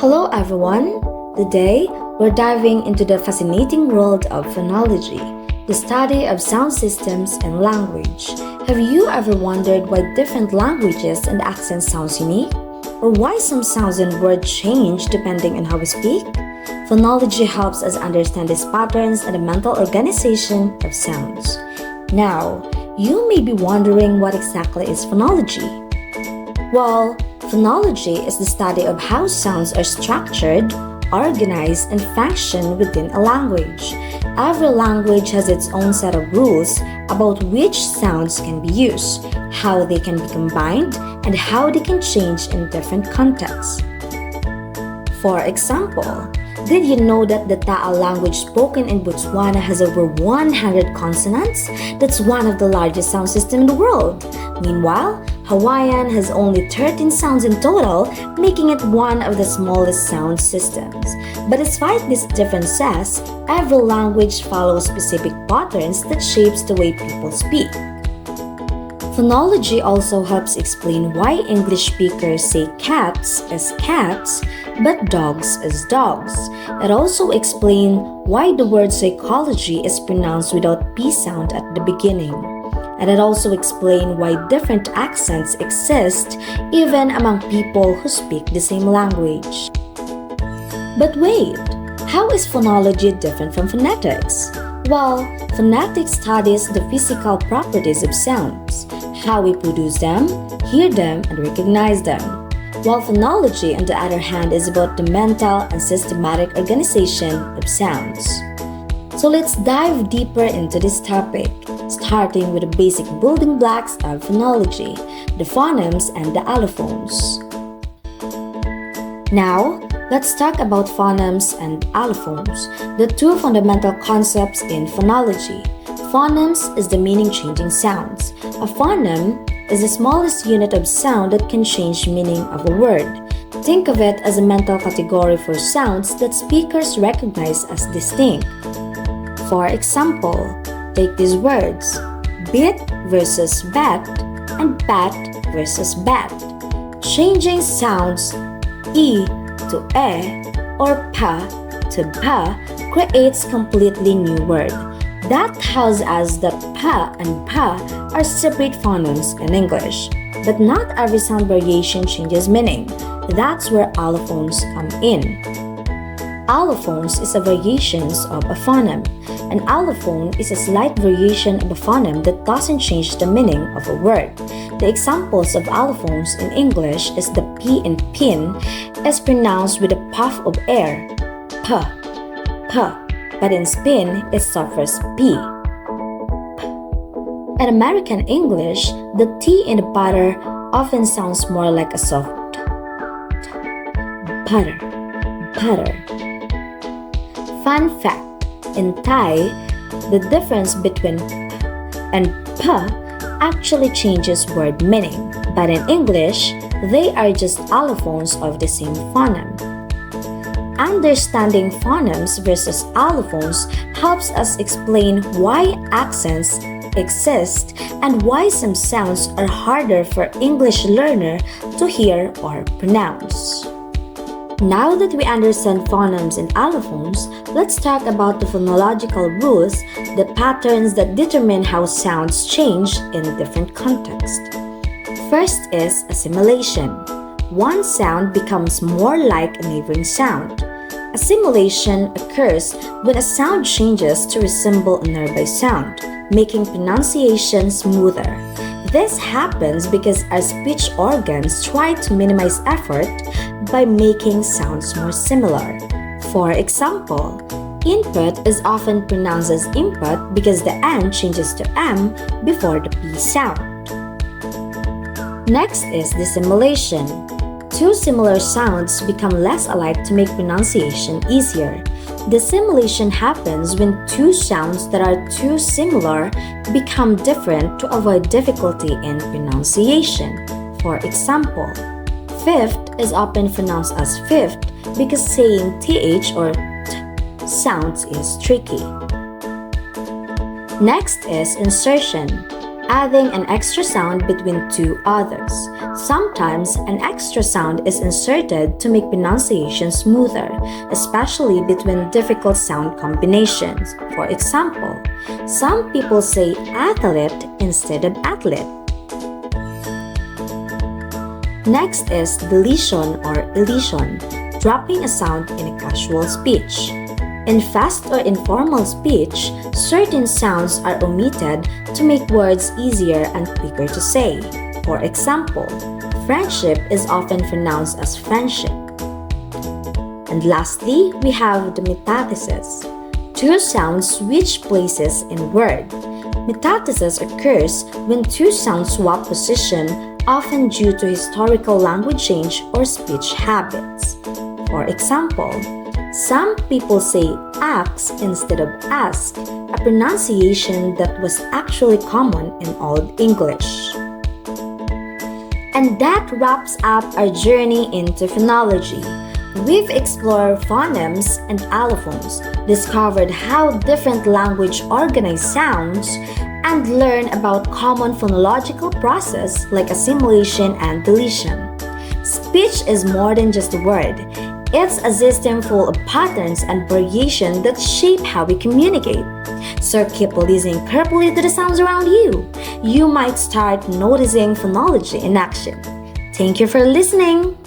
Hello everyone! Today, we're diving into the fascinating world of phonology, the study of sound systems and language. Have you ever wondered why different languages and accents sound unique? Or why some sounds and words change depending on how we speak? Phonology helps us understand these patterns and the mental organization of sounds. Now, you may be wondering what exactly is phonology. Well, phonology is the study of how sounds are structured, organized, and function within a language. Every language has its own set of rules about which sounds can be used, how they can be combined, and how they can change in different contexts. For example, did you know that the Ta'a language spoken in Botswana has over 100 consonants? That's one of the largest sound systems in the world. Meanwhile, Hawaiian has only 13 sounds in total, making it one of the smallest sound systems. But despite these differences, every language follows specific patterns that shapes the way people speak. Phonology also helps explain why English speakers say cats as cats, but dogs as dogs. It also explains why the word psychology is pronounced without P sound at the beginning. And it also explains why different accents exist even among people who speak the same language. But wait, how is phonology different from phonetics? Well, phonetics studies the physical properties of sounds, how we produce them, hear them, and recognize them. While phonology, on the other hand, is about the mental and systematic organization of sounds. So let's dive deeper into this topic, starting with the basic building blocks of phonology, the phonemes and the allophones. Now, let's talk about phonemes and allophones, the two fundamental concepts in phonology. Phonemes is the meaning-changing sounds. A phoneme is the smallest unit of sound that can change meaning of a word. Think of it as a mental category for sounds that speakers recognize as distinct. For example, take these words, bit versus bat and bat versus bat. Changing sounds E to E or pa to pa creates completely new word. That tells us that pa and pa are separate phonemes in English. But not every sound variation changes meaning. That's where allophones come in. Allophones is a variation of a phoneme. An allophone is a slight variation of a phoneme that doesn't change the meaning of a word. The examples of allophones in English is the P in pin is pronounced with a puff of air, p, p. But in spin, it suffers P. In American English, the T in the butter often sounds more like a soft butter, butter. Fun fact, in Thai, the difference between P and P actually changes word meaning, but in English, they are just allophones of the same phoneme. Understanding phonemes versus allophones helps us explain why accents exist and why some sounds are harder for English learner to hear or pronounce. Now that we understand phonemes and allophones, let's talk about the phonological rules, the patterns that determine how sounds change in different contexts. First is assimilation. One sound becomes more like a neighboring sound. Assimilation occurs when a sound changes to resemble a nearby sound, making pronunciation smoother. This happens because our speech organs try to minimize effort by making sounds more similar. For example, input is often pronounced as input because the N changes to M before the P sound. Next is dissimilation. Two similar sounds become less alike to make pronunciation easier. Dissimilation happens when two sounds that are too similar become different to avoid difficulty in pronunciation. For example, fifth is often pronounced as fifth because saying th or t sounds is tricky. Next is insertion, adding an extra sound between two others. Sometimes an extra sound is inserted to make pronunciation smoother, especially between difficult sound combinations. For example, some people say athlete instead of athlete. Next is deletion or elision, dropping a sound in a casual speech. In fast or informal speech, certain sounds are omitted to make words easier and quicker to say. For example, friendship is often pronounced as friendship. And lastly, we have the metathesis. Two sounds switch places in word. Metathesis occurs when two sounds swap position, often due to historical language change or speech habits. For example, some people say axe instead of ask, a pronunciation that was actually common in Old English. And that wraps up our journey into phonology. We've explored phonemes and allophones, discovered how different language organize sounds, and learned about common phonological process like assimilation and deletion. Speech is more than just a word. It's a system full of patterns and variation that shape how we communicate. So keep listening carefully to the sounds around you. You might start noticing phonology in action. Thank you for listening.